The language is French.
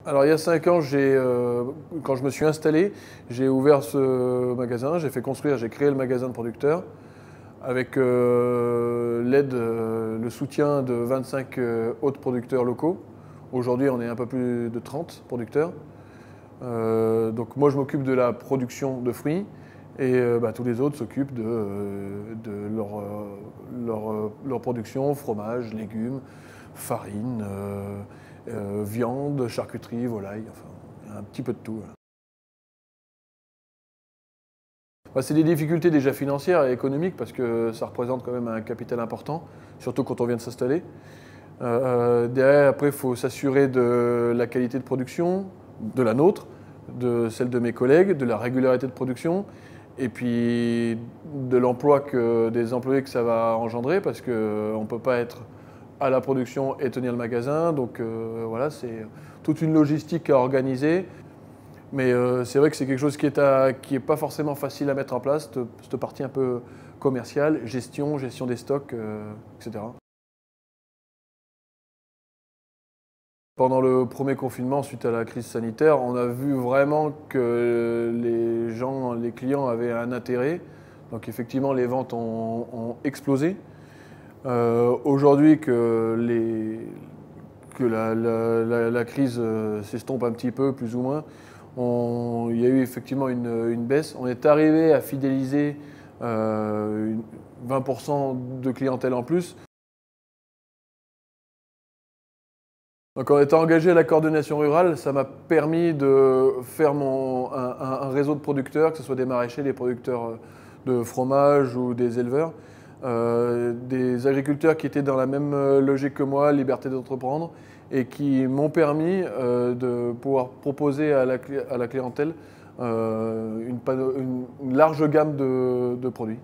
Alors il y a 5 ans, quand je me suis installé, j'ai ouvert ce magasin, j'ai fait construire, j'ai créé le magasin de producteurs avec l'aide, le soutien de 25 autres producteurs locaux. Aujourd'hui, on est un peu plus de 30 producteurs. Donc moi, je m'occupe de la production de fruits et tous les autres s'occupent de leur production, fromage, légumes, farine, viande, charcuterie, volaille, enfin, un petit peu de tout. C'est des difficultés déjà financières et économiques parce que ça représente quand même un capital important, surtout quand on vient de s'installer. Derrière, après, il faut s'assurer de la qualité de production, de la nôtre, de celle de mes collègues, de la régularité de production, et puis de l'emploi des employés que ça va engendrer, parce qu'on ne peut pas être à la production et tenir le magasin. Donc voilà, c'est toute une logistique à organiser. Mais c'est vrai que c'est quelque chose qui est pas forcément facile à mettre en place, cette partie un peu commerciale, gestion des stocks, etc. Pendant le premier confinement, suite à la crise sanitaire, on a vu vraiment que les clients avaient un intérêt. Donc effectivement, les ventes ont explosé. Aujourd'hui que la crise s'estompe un petit peu, plus ou moins, il y a eu effectivement une baisse. On est arrivé à fidéliser 20% de clientèle en plus. Donc en étant engagé à la coordination rurale, ça m'a permis de faire un réseau de producteurs, que ce soit des maraîchers, des producteurs de fromage ou des éleveurs, des agriculteurs qui étaient dans la même logique que moi, liberté d'entreprendre, et qui m'ont permis de pouvoir proposer à la clientèle une large gamme de produits.